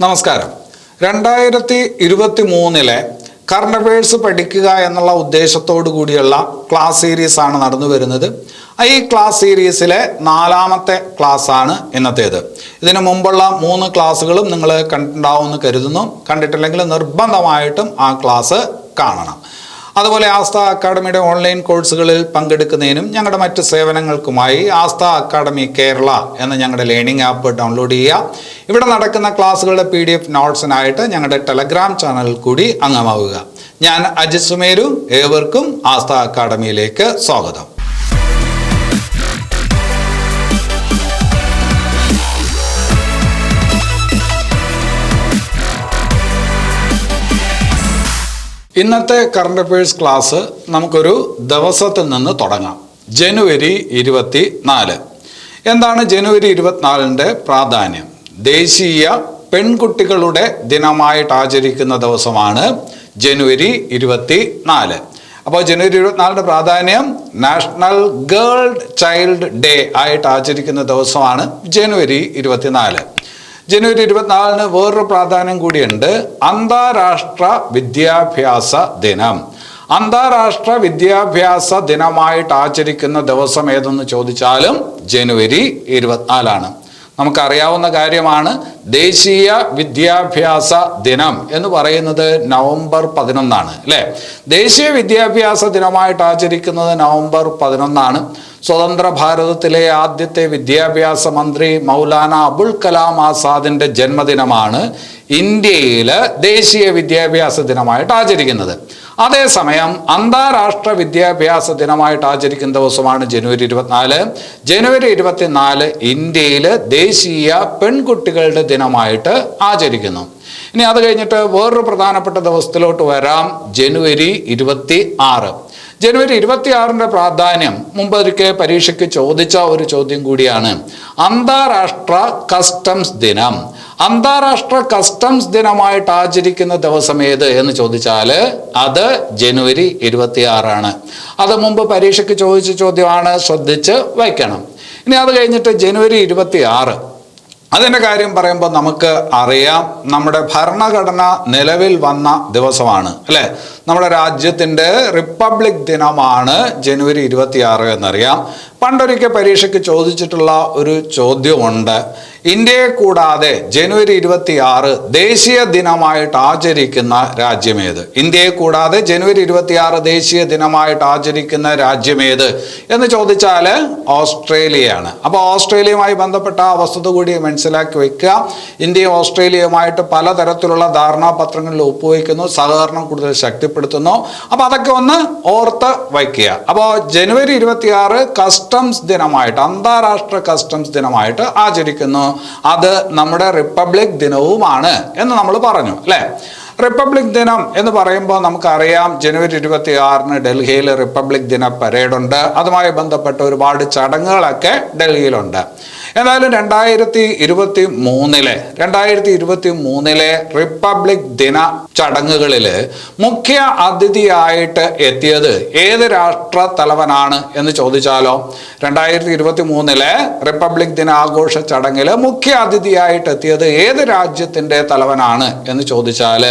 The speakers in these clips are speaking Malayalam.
നമസ്കാരം. 2023 കറണ്ട് അഫയേഴ്സ് പഠിക്കുക എന്നുള്ള ഉദ്ദേശത്തോടു കൂടിയുള്ള ക്ലാസ് സീരീസ് ആണ് നടന്നു വരുന്നത്. ഈ ക്ലാസ് സീരീസിലെ 4ാമത്തെ ക്ലാസ് ആണ് ഇന്നത്തേത്. ഇതിനു മുമ്പുള്ള 3 ക്ലാസ്സുകളും നിങ്ങൾ കണ്ടിട്ടുണ്ടാവുമെന്ന് കരുതുന്നു. കണ്ടിട്ടില്ലെങ്കിൽ നിർബന്ധമായിട്ടും ആ ക്ലാസ് കാണണം. അതുപോലെ ആസ്ഥ അക്കാഡമിയുടെ ഓൺലൈൻ കോഴ്സുകളിൽ പങ്കെടുക്കുന്നതിനും ഞങ്ങളുടെ മറ്റ് സേവനങ്ങൾക്കുമായി ആസ്ഥ അക്കാഡമി കേരള എന്ന ഞങ്ങളുടെ ലേണിംഗ് ആപ്പ് ഡൗൺലോഡ് ചെയ്യുക. ഇവിടെ നടക്കുന്ന ക്ലാസ്സുകളുടെ PDF നോട്ട്സിനായിട്ട് ഞങ്ങളുടെ ടെലഗ്രാം ചാനലിൽ കൂടി അംഗമാവുക. ഞാൻ അജിത് സുമേരു. ഏവർക്കും ആസ്ഥ അക്കാഡമിയിലേക്ക് സ്വാഗതം. ഇന്നത്തെ കറണ്ട് അഫയേഴ്സ് ക്ലാസ് നമുക്കൊരു ദിവസത്തിൽ നിന്ന് തുടങ്ങാം. ജനുവരി 24. എന്താണ് ജനുവരി 24ൻ്റെ പ്രാധാന്യം? ദേശീയ പെൺകുട്ടികളുടെ ദിനമായിട്ട് ആചരിക്കുന്ന ദിവസമാണ് ജനുവരി 24. അപ്പോൾ ജനുവരി 24ൻ്റെ പ്രാധാന്യം നാഷണൽ ഗേൾ ചൈൽഡ് ഡേ ആയിട്ട് ആചരിക്കുന്ന ദിവസമാണ് ജനുവരി 24. ജനുവരി 24 വേറൊരു പ്രാധാന്യം കൂടിയുണ്ട്. അന്താരാഷ്ട്ര വിദ്യാഭ്യാസ ദിനം. അന്താരാഷ്ട്ര വിദ്യാഭ്യാസ ദിനമായിട്ട് ആചരിക്കുന്ന ദിവസം ഏതെന്ന് ചോദിച്ചാലും ജനുവരി 24. നമുക്കറിയാവുന്ന കാര്യമാണ്. ദേശീയ വിദ്യാഭ്യാസ ദിനം എന്ന് പറയുന്നത് നവംബർ 11 അല്ലേ? ദേശീയ വിദ്യാഭ്യാസ ദിനമായിട്ട് ആചരിക്കുന്നത് നവംബർ 11. സ്വതന്ത്ര ഭാരതത്തിലെ ആദ്യത്തെ വിദ്യാഭ്യാസ മന്ത്രി മൗലാന അബുൽ കലാം ആസാദിൻ്റെ ജന്മദിനമാണ് ഇന്ത്യയിൽ ദേശീയ വിദ്യാഭ്യാസ ദിനമായിട്ട് ആചരിക്കുന്നത്. അതേസമയം അന്താരാഷ്ട്ര വിദ്യാഭ്യാസ ദിനമായിട്ട് ആചരിക്കുന്ന ദിവസമാണ് ജനുവരി 24. ജനുവരി 24 ഇന്ത്യയിൽ ദേശീയ പെൺകുട്ടികളുടെ ദിനമായിട്ട് ആചരിക്കുന്നു. ഇനി അത് കഴിഞ്ഞിട്ട് വേറൊരു പ്രധാനപ്പെട്ട ദിവസത്തിലോട്ട് വരാം. ജനുവരി 26. ജനുവരി 26ൻ്റെ പ്രാധാന്യം മുമ്പൊരിക്കൽ പരീക്ഷയ്ക്ക് ചോദിച്ച ഒരു ചോദ്യം കൂടിയാണ്. അന്താരാഷ്ട്ര കസ്റ്റംസ് ദിനം. അന്താരാഷ്ട്ര കസ്റ്റംസ് ദിനമായിട്ട് ആചരിക്കുന്ന ദിവസം ഏത് എന്ന് ചോദിച്ചാൽ അത് ജനുവരി 26. അത് മുമ്പ് പരീക്ഷയ്ക്ക് ചോദിച്ച ചോദ്യമാണ്, ശ്രദ്ധിച്ച് വയ്ക്കണം. ഇനി അത് കഴിഞ്ഞിട്ട് ജനുവരി 26. അതിൻ്റെ കാര്യം പറയുമ്പോൾ നമുക്ക് അറിയാം, നമ്മുടെ ഭരണഘടന നിലവിൽ വന്ന ദിവസമാണ് അല്ലേ? നമ്മുടെ രാജ്യത്തിൻ്റെ റിപ്പബ്ലിക് ദിനമാണ് ജനുവരി 26 എന്നറിയാം. പണ്ടൊരിക്കൽ പരീക്ഷയ്ക്ക് ചോദിച്ചിട്ടുള്ള ഒരു ചോദ്യമുണ്ട്. ഇന്ത്യയെ കൂടാതെ ജനുവരി 26 ദേശീയ ദിനമായിട്ട് ആചരിക്കുന്ന രാജ്യമേത്? ഇന്ത്യയെ കൂടാതെ ജനുവരി 26 ദേശീയ ദിനമായിട്ട് ആചരിക്കുന്ന രാജ്യമേത് എന്ന് ചോദിച്ചാൽ ഓസ്ട്രേലിയയാണ്. അപ്പോൾ ഓസ്ട്രേലിയയുമായി ബന്ധപ്പെട്ട ആ വസ്തുത കൂടി മനസ്സിലാക്കി വയ്ക്കുക. ഇന്ത്യയും ഓസ്ട്രേലിയയുമായിട്ട് പലതരത്തിലുള്ള ധാരണാപത്രങ്ങളിൽ ഒപ്പുവയ്ക്കുന്നു, സഹകരണം കൂടുതൽ ശക്തിപ്പെടുത്തുന്നു. അപ്പോൾ അതൊക്കെ ഒന്ന് ഓർത്ത് വയ്ക്കുക. അപ്പോൾ ജനുവരി 26 കസ്റ്റംസ് ദിനമായിട്ട്, അന്താരാഷ്ട്ര കസ്റ്റംസ് ദിനമായിട്ട് ആചരിക്കുന്നു. അത് നമ്മുടെ റിപ്പബ്ലിക് ദിനവുമാണ് എന്ന് നമ്മൾ പറഞ്ഞു അല്ലേ? റിപ്പബ്ലിക് ദിനം എന്ന് പറയുമ്പോൾ നമുക്കറിയാം, ജനുവരി 26 ഡൽഹിയിൽ റിപ്പബ്ലിക് ദിന പരേഡുണ്ട്. അതുമായി ബന്ധപ്പെട്ട ഒരുപാട് ചടങ്ങുകളൊക്കെ ഡൽഹിയിലുണ്ട്. എന്നാലും 2023 റിപ്പബ്ലിക് ദിന ചടങ്ങുകളിൽ മുഖ്യ അതിഥിയായിട്ട് എത്തിയത് ഏത് രാഷ്ട്ര തലവനാണ് എന്ന് ചോദിച്ചാലോ? 2023 റിപ്പബ്ലിക് ദിന ആഘോഷ ചടങ്ങിൽ മുഖ്യ അതിഥിയായിട്ട് എത്തിയത് ഏത് രാജ്യത്തിൻ്റെ തലവനാണ് എന്ന് ചോദിച്ചാൽ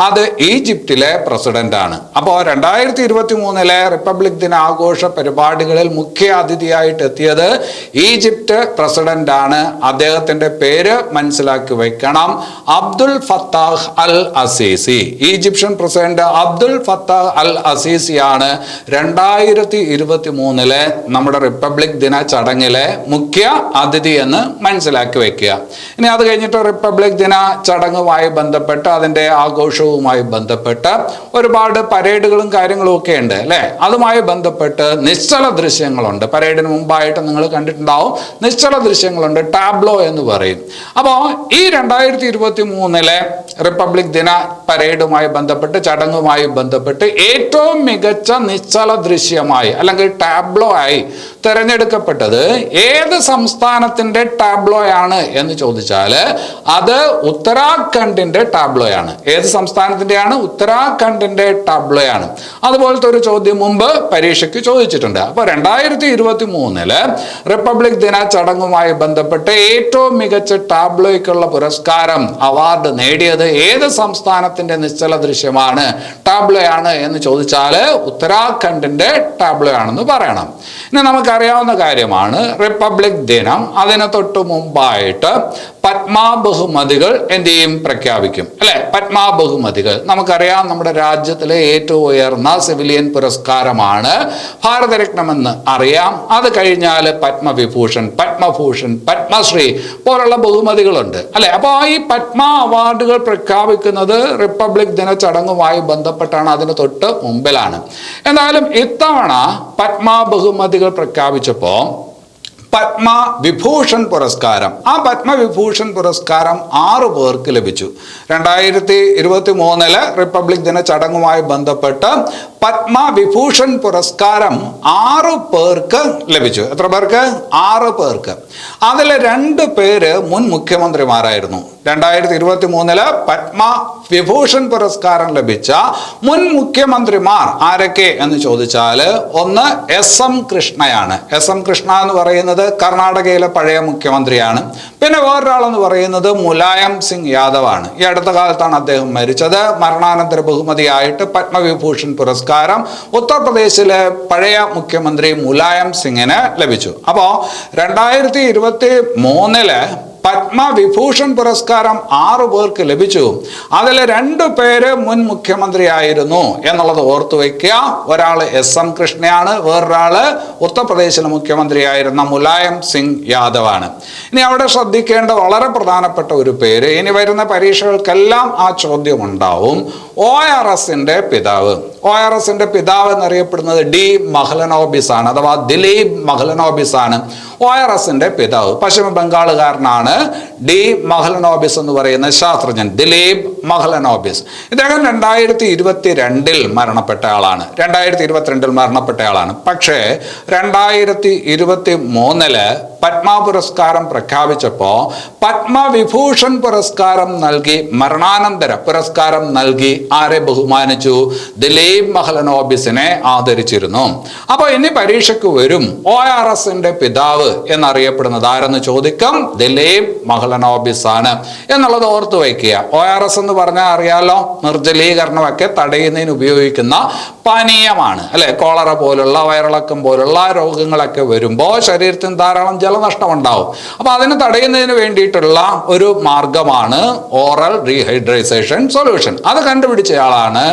അത് ഈജിപ്തിലെ പ്രസിഡന്റ് ആണ്. അപ്പോൾ 2023 റിപ്പബ്ലിക് ദിന ആഘോഷ പരിപാടികളിൽ മുഖ്യ അതിഥിയായിട്ട് എത്തിയത് ഈജിപ്ത് പ്രസിഡന്റ് ആണ്. അദ്ദേഹത്തിന്റെ പേര് മനസ്സിലാക്കി വെക്കണം, അബ്ദുൽ ഫത്താഹ് അൽ അസീസി. ഈജിപ്ഷ്യൻ പ്രസിഡന്റ് അബ്ദുൽ ഫത്താഹ് അൽ അസീസി ആണ് 2023 നമ്മുടെ റിപ്പബ്ലിക് ദിന ചടങ്ങിലെ മുഖ്യ അതിഥി എന്ന് മനസ്സിലാക്കി വെക്കുക. ഇനി അത് കഴിഞ്ഞിട്ട് റിപ്പബ്ലിക് ദിന ചടങ്ങുമായി ബന്ധപ്പെട്ട്, അതിൻ്റെ ആഘോഷവുമായി ബന്ധപ്പെട്ട് ഒരുപാട് പരേഡുകളും കാര്യങ്ങളും ഒക്കെ ഉണ്ട് അല്ലേ? അതുമായി ബന്ധപ്പെട്ട് നിശ്ചല ദൃശ്യങ്ങളുണ്ട്. പരേഡിന് മുമ്പായിട്ട് നിങ്ങൾ കണ്ടിട്ടുണ്ടാവും, നിശ്ചല ദൃശ്യങ്ങളുണ്ട്, ടാബ്ലോ എന്ന് പറയും. അപ്പോൾ ഈ 2023 റിപ്പബ്ലിക് ദിന പരേഡുമായി ബന്ധപ്പെട്ട്, ചടങ്ങുമായി ബന്ധപ്പെട്ട് ഏറ്റവും മികച്ച നിശ്ചല ദൃശ്യമായി അല്ലെങ്കിൽ ടാബ്ലോ ആയി തിരഞ്ഞെടുക്കപ്പെട്ടത് ഏത് സംസ്ഥാനത്തിൻ്റെ ടാബ്ലോയാണ് എന്ന് ചോദിച്ചാൽ അത് ഉത്തരാഖണ്ഡിൻ്റെ ടാബ്ലോയാണ്. ഏത് സംസ്ഥാനത്തിൻ്റെയാണ്? ഉത്തരാഖണ്ഡിൻ്റെ ടാബ്ലോയാണ്. അതുപോലത്തെ ഒരു ചോദ്യം മുമ്പ് പരീക്ഷയ്ക്ക് ചോദിച്ചിട്ടുണ്ട്. അപ്പോൾ 2023 റിപ്പബ്ലിക് ദിന ചടങ്ങുമായി പുരസ്കാരവുമായി ബന്ധപ്പെട്ട് ഏറ്റവും മികച്ച ടാബ്ലോയ്ക്കുള്ള പുരസ്കാരം അവാർഡ് നേടിയത് ഏത് സംസ്ഥാനത്തിന്റെ നിശ്ചല ദൃശ്യമാണ്, ടാബ്ലോ ആണ് എന്ന് ചോദിച്ചാൽ ഉത്തരാഖണ്ഡിന്റെ ടാബ്ലോ ആണെന്ന് പറയണം. ഇനി നമുക്കറിയാവുന്ന കാര്യമാണ് റിപ്പബ്ലിക് ദിനം. അതിന് തൊട്ട് മുമ്പായിട്ട് പത്മാ ബഹുമതികൾ എന്ത് ചെയ്യും, പ്രഖ്യാപിക്കും അല്ലെ. പത്മാ ബഹുമതികൾ നമുക്കറിയാം, നമ്മുടെ രാജ്യത്തിലെ ഏറ്റവും ഉയർന്ന സിവിലിയൻ പുരസ്കാരമാണ് ഭാരതരത്നമെന്ന് അറിയാം. അത് കഴിഞ്ഞാൽ പത്മവിഭൂഷൺ, പത്മഭൂഷൺ, പത്മശ്രീ പോലുള്ള ബഹുമതികളുണ്ട് അല്ലെ. അപ്പോൾ ഈ പത്മ അവാർഡുകൾ പ്രഖ്യാപിക്കുന്നത് റിപ്പബ്ലിക് ദിന ചടങ്ങുമായി ബന്ധപ്പെട്ടാണ്, അതിന് തൊട്ട് മുമ്പിലാണ്. എന്തായാലും ഇത്തവണ പത്മ ബഹുമതികൾ പ്രഖ്യാപിച്ചപ്പോൾ പത്മവിഭൂഷൺ പുരസ്കാരം, ആ പത്മവിഭൂഷൺ പുരസ്കാരം 6 പേർക്ക് ലഭിച്ചു. 2023 റിപ്പബ്ലിക് ദിന ചടങ്ങുമായി ബന്ധപ്പെട്ട് പത്മവിഭൂഷൺ പുരസ്കാരം 6 പേർക്ക് ലഭിച്ചു. എത്ര പേർക്ക്? 6 പേർക്ക്. അതിൽ 2 പേര് മുൻ മുഖ്യമന്ത്രിമാരായിരുന്നു. 2023 പത്മവിഭൂഷൺ പുരസ്കാരം ലഭിച്ച മുൻ മുഖ്യമന്ത്രിമാർ ആരൊക്കെ എന്ന് ചോദിച്ചാൽ, ഒന്ന് SM കൃഷ്ണയാണ്. SM കൃഷ്ണ എന്ന് പറയുന്നത് കർണാടകയിലെ പഴയ മുഖ്യമന്ത്രിയാണ്. പിന്നെ വേറൊരാളെന്ന് പറയുന്നത് മുലായം സിംഗ് യാദവ് ആണ്. ഈ അടുത്ത കാലത്താണ് അദ്ദേഹം മരിച്ചത്. മരണാനന്തര ബഹുമതിയായിട്ട് പത്മവിഭൂഷൺ പുരസ്കാരം ഉത്തർപ്രദേശിലെ പഴയ മുഖ്യമന്ത്രി മുലായം സിംഗിന് ലഭിച്ചു. അപ്പോൾ 2023 പത്മവിഭൂഷൺ പുരസ്കാരം 6 പേർക്ക് ലഭിച്ചു. അതിൽ 2 പേര് മുൻ മുഖ്യമന്ത്രിയായിരുന്നു എന്നുള്ളത് ഓർത്തു വയ്ക്കുക. ഒരാൾ SM കൃഷ്ണയാണ്, വേറൊരാള് ഉത്തർപ്രദേശിലെ മുഖ്യമന്ത്രിയായിരുന്ന മുലായം സിംഗ് യാദവ് ആണ്. ഇനി അവിടെ ശ്രദ്ധിക്കേണ്ട വളരെ പ്രധാനപ്പെട്ട ഒരു പേര്, ഇനി വരുന്ന പരീക്ഷകൾക്കെല്ലാം ആ ചോദ്യം ഉണ്ടാവും. ORSന്റെ പിതാവ്. ORSന്റെ പിതാവ് എന്നറിയപ്പെടുന്നത് D മഹ്ലനോബിസ് ആണ്, അഥവാ ദിലീപ് മഹ്ലനോബിസ് ആണ് ORSന്റെ പിതാവ്. പശ്ചിമ ബംഗാളുകാരനാണ് D മഹ്ലനോബിസ് എന്ന് പറയുന്ന ശാസ്ത്രജ്ഞൻ, ദിലീപ് മഹ്ലനോബിസ്. ഇദ്ദേഹം 2022 മരണപ്പെട്ട ആളാണ്. 2022 മരണപ്പെട്ട ആളാണ്. പക്ഷേ 2023 പത്മ പുരസ്കാരം പ്രഖ്യാപിച്ചപ്പോൾ പത്മവിഭൂഷൺ പുരസ്കാരം നൽകി, മരണാനന്തര പുരസ്കാരം നൽകി ആരെ ബഹുമാനിച്ചു? ദിലീപ് മഹ്ലനോബിസിനെ ആദരിച്ചിരുന്നു. അപ്പോൾ ഇനി പരീക്ഷയ്ക്ക് വരും, ORSന്റെ പിതാവ് എന്നറിയപ്പെടുന്നത് ആരെന്ന് ചോദിക്കും, ദിലീപ് മഹ്ലനോബിസ് ആണ് എന്നുള്ളത് ഓർത്തു വയ്ക്കുക. ORS എന്ന് പറഞ്ഞാൽ അറിയാലോ, നിർജ്ജലീകരണമൊക്കെ തടയുന്നതിന് ഉപയോഗിക്കുന്ന പാനീയമാണ് അല്ലെ. കോളറ പോലുള്ള, വയറിളക്കം പോലുള്ള രോഗങ്ങളൊക്കെ വരുമ്പോൾ ശരീരത്തിന് ധാരാളം ജലനഷ്ടം ഉണ്ടാവും. അപ്പൊ അതിന് തടയുന്നതിന് വേണ്ടിയിട്ടുള്ള ഒരു മാർഗമാണ് ഓറൽ റീഹൈഡ്രേഷൻ സൊല്യൂഷൻ. അത് കണ്ടുപിടിച്ചയാളാണ്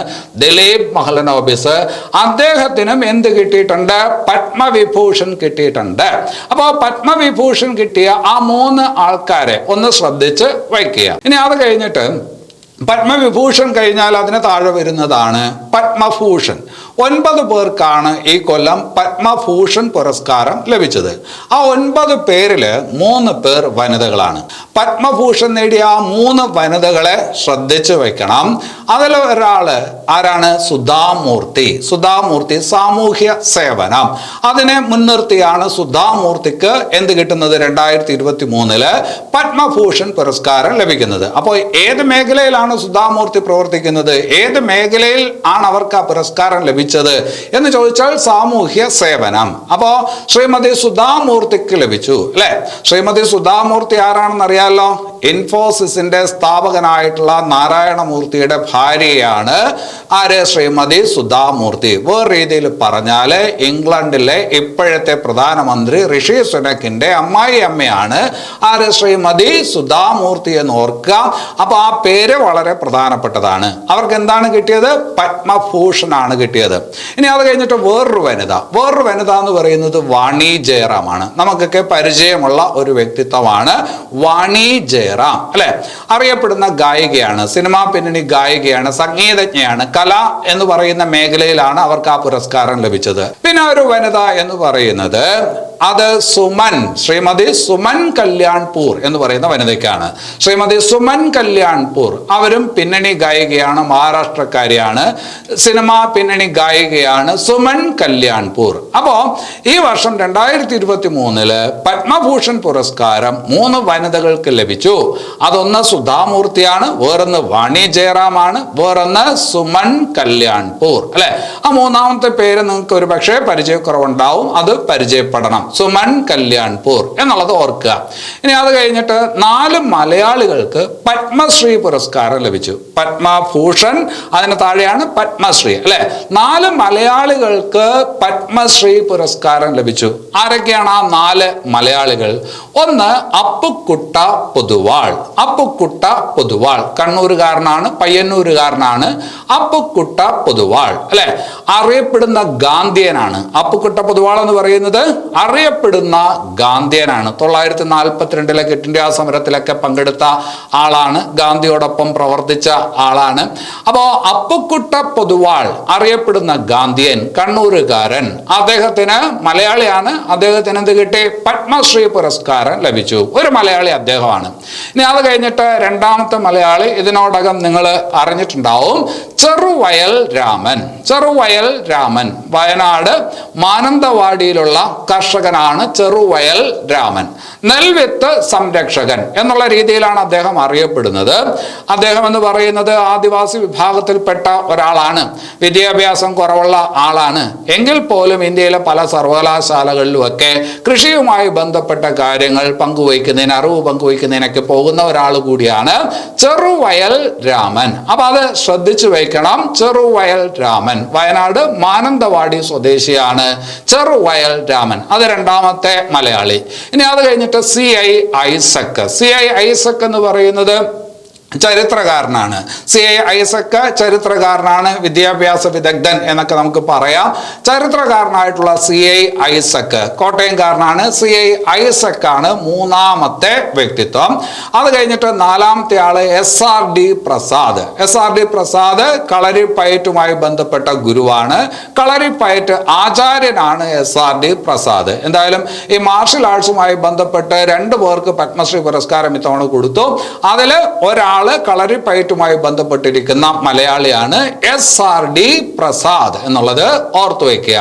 ദിലീപ് മഹ്ലനോബിസ്. അദ്ദേഹത്തിനും എന്ത് കിട്ടിയിട്ടുണ്ട്? പത്മവിഭൂഷൺ കിട്ടിയിട്ടുണ്ട്. അപ്പോൾ പത്മവിഭൂഷൺ കിട്ടിയ ആ 3 ആൾക്കാരെ ഒന്ന് ശ്രദ്ധിച്ച് വയ്ക്കുക. ഇനി അത് കഴിഞ്ഞിട്ട് പത്മവിഭൂഷൺ കഴിഞ്ഞാൽ അതിന് താഴെ വരുന്നതാണ് പത്മഭൂഷൺ. 9 പേർക്കാണ് ഈ കൊല്ലം പത്മഭൂഷൺ പുരസ്കാരം ലഭിച്ചത്. ആ 9 പേരിൽ 3 പേർ വനിതകളാണ്. പത്മഭൂഷൺ നേടിയ ആ 3 വനിതകളെ ശ്രദ്ധിച്ചു വെക്കണം. അതിൽ ഒരാള് ആരാണ്? സുധാമൂർത്തി. സുധാമൂർത്തി സാമൂഹ്യ സേവനം, അതിനെ മുൻനിർത്തിയാണ് സുധാമൂർത്തിക്ക് എന്ത് കിട്ടുന്നത്? 2023 പത്മഭൂഷൺ പുരസ്കാരം ലഭിക്കുന്നത്. അപ്പോൾ ഏത് മേഖലയിലാണ് സുധാമൂർത്തി പ്രവർത്തിക്കുന്നത്? ഏത് മേഖലയിൽ ആണ് അവർക്ക് ആ പുരസ്കാരം ലഭിച്ചത് എന്ന് ചോദിച്ചാൽ സാമൂഹ്യ സേവനം. അപ്പോ ശ്രീമതി സുധാമൂർത്തിക്ക് ലഭിച്ചു അല്ലെ. ശ്രീമതി സുധാമൂർത്തി ആരാണെന്ന് അറിയാലോ? ഇൻഫോസിസിന്റെ സ്ഥാപകനായിട്ടുള്ള നാരായണമൂർത്തിയുടെ ഭാര്യയാണ് ആര്? ശ്രീമതി സുധാമൂർത്തി. വേറെ രീതിയിൽ പറഞ്ഞാൽ ഇംഗ്ലണ്ടിലെ ഇപ്പോഴത്തെ പ്രധാനമന്ത്രി ഋഷി സുനക്കിന്റെ അമ്മായി അമ്മയാണ് ആര്? ശ്രീമതി സുധാമൂർത്തി എന്ന് ഓർക്കുക. അപ്പൊ ആ പേര് വളരെ പ്രധാനപ്പെട്ടതാണ്. അവർക്ക് എന്താണ് കിട്ടിയത്? പത്മഭൂഷൺ ആണ് കിട്ടിയത്. ഇനി അത് കഴിഞ്ഞിട്ട് വേറൊരു വനിത എന്ന് പറയുന്നത് വാണി ജയറാമാണ്. നമുക്കൊക്കെ പരിചയമുള്ള ഒരു വ്യക്തിത്വമാണ് വാണി ജയറാം അല്ലെ. അറിയപ്പെടുന്ന ഗായികയാണ്, സിനിമാ പിന്നണി ഗായികയാണ്, സംഗീതജ്ഞയാണ്. കല എന്ന് പറയുന്ന മേഖലയിലാണ് അവർക്ക് ആ പുരസ്കാരം ലഭിച്ചത്. പിന്നെ ഒരു വനിത എന്ന് പറയുന്നത് അത് സുമൻ, ശ്രീമതി സുമൻ കല്യാൺപൂർ എന്ന് പറയുന്ന വനിതയ്ക്കാണ്. ശ്രീമതി സുമൻ കല്യാൺപൂർ അവരും പിന്നണി ഗായികയാണ്, മഹാരാഷ്ട്രക്കാരിയാണ്, സിനിമാ പിന്നണി ഗായികയാണ് സുമൻ കല്യാൺപൂർ. അപ്പോ ഈ വർഷം 2023 പത്മഭൂഷൺ പുരസ്കാരം 3 വനിതകൾക്ക് ലഭിച്ചു. അതൊന്ന് സുധാമൂർത്തിയാണ്, വേറൊന്ന് വാണി ജയറാമാണ്, വേറൊന്ന് സുമൻ കല്യാൺപൂർ അല്ലെ. ആ 3ാമത്തെ പേര് നിങ്ങൾക്ക് ഒരു പക്ഷേ പരിചയക്കുറവുണ്ടാവും, അത് പരിചയപ്പെടണം. സുമൻ കല്യാൺപൂർ എന്നുള്ളത് ഓർക്കുക. ഇനി അത് കഴിഞ്ഞിട്ട് 4 മലയാളികൾക്ക് പത്മശ്രീ പുരസ്കാരം ലഭിച്ചു. പത്മഭൂഷൺ, അതിന് താഴെയാണ് പത്മശ്രീ, അല്ലെ? 4 മലയാളികൾക്ക് പത്മശ്രീ പുരസ്കാരം ലഭിച്ചു. ആരൊക്കെയാണ് ആ 4 മലയാളികൾ? ഒന്ന് അപ്പുക്കുട്ട പൊതുവാൾ. അപ്പുക്കുട്ട പൊതുവാൾ കണ്ണൂരുകാരനാണ്, പയ്യന്നൂരുകാരനാണ്. അപ്പുക്കുട്ട പൊതുവാൾ, അല്ലെ? അറിയപ്പെടുന്ന ഗാന്ധിയനാണ്. അപ്പുക്കുട്ട പൊതുവാൾ എന്ന് പറയുന്നത് അറിയപ്പെടുന്ന ഗാന്ധിയനാണ്. 942 ക്വിറ്റ് ഇന്ത്യ സമരത്തിലൊക്കെ പങ്കെടുത്ത ആളാണ്, ഗാന്ധിയോടൊപ്പം പ്രവർത്തിച്ച ആളാണ്. അപ്പോ അപ്പുക്കുട്ട പൊതുവാൾ അറിയപ്പെടുന്ന ഗാന്ധിയൻ, കണ്ണൂരുകാരൻ. അദ്ദേഹത്തിന് മലയാളിയാണ്, അദ്ദേഹത്തിന് എന്ത് കിട്ടി? പത്മശ്രീ പുരസ്കാരം ലഭിച്ചു. ഒരു മലയാളി അദ്ദേഹമാണ്. ഇനി അത് കഴിഞ്ഞിട്ട് രണ്ടാമത്തെ മലയാളി ഇതിനോടകം നിങ്ങൾ അറിഞ്ഞിട്ടുണ്ടാവും, ചെറുവയൽ രാമൻ. ചെറുവയൽ രാമൻ വയനാട് മാനന്തവാടിയിലുള്ള കർഷകനാണ് ചെറുവയൽ രാമൻ. നെൽവിത്ത് സംരക്ഷകൻ എന്നുള്ള രീതിയിലാണ് അദ്ദേഹം അറിയപ്പെടുന്നത്. അദ്ദേഹം എന്ന് പറയുന്നത് ആദിവാസി വിഭാഗത്തിൽപ്പെട്ട ഒരാളാണ്, വിദ്യാഭ്യാസം കുറവുള്ള ആളാണ്. എങ്കിൽ പോലും ഇന്ത്യയിലെ പല സർവകലാശാലകളിലുമൊക്കെ കൃഷിയുമായി ബന്ധപ്പെട്ട കാര്യങ്ങൾ പങ്കുവയ്ക്കുന്നതിന്, അറിവ് പങ്കുവയ്ക്കുന്നതിനൊക്കെ പോകുന്ന ഒരാൾ കൂടിയാണ് ചെറുവയൽ രാമൻ. അപ്പൊ അത് ശ്രദ്ധിച്ചു വയ്ക്കണം. ചെറുവയൽ രാമൻ വയനാട് മാനന്തവാടി സ്വദേശിയാണ് ചെറുവയൽ രാമൻ. അത് രണ്ടാമത്തെ മലയാളി. ഇനി അത് കഴിഞ്ഞിട്ട് CI ഐസക്. CI ഐസക് എന്ന് പറയുന്നത് ചരിത്രകാരനാണ്. CI ഐസക് ചരിത്രകാരനാണ്, വിദ്യാഭ്യാസ വിദഗ്ധൻ എന്നൊക്കെ നമുക്ക് പറയാം. ചരിത്രകാരനായിട്ടുള്ള CI ഐസക് കോട്ടയംകാരനാണ്. CI ഐസക് ആണ് മൂന്നാമത്തെ വ്യക്തിത്വം. അത് കഴിഞ്ഞിട്ട് നാലാമത്തെ ആള് SRD പ്രസാദ്. SRD പ്രസാദ് കളരിപ്പയറ്റുമായി ബന്ധപ്പെട്ട ഗുരുവാണ്, കളരിപ്പയറ്റ് ആചാര്യനാണ് SRD പ്രസാദ്. എന്തായാലും ഈ മാർഷൽ ആർട്സുമായി ബന്ധപ്പെട്ട് 2 പേർക്ക് പത്മശ്രീ പുരസ്കാരം ഇത്തവണ കൊടുത്തു. അതിൽ ഒരാൾ കളരിപ്പയറ്റുമായി ബന്ധപ്പെട്ടിരിക്കുന്ന മലയാളിയാണ് SRD പ്രസാദ് എന്നുള്ളത് ഓർത്തു വയ്ക്കുക.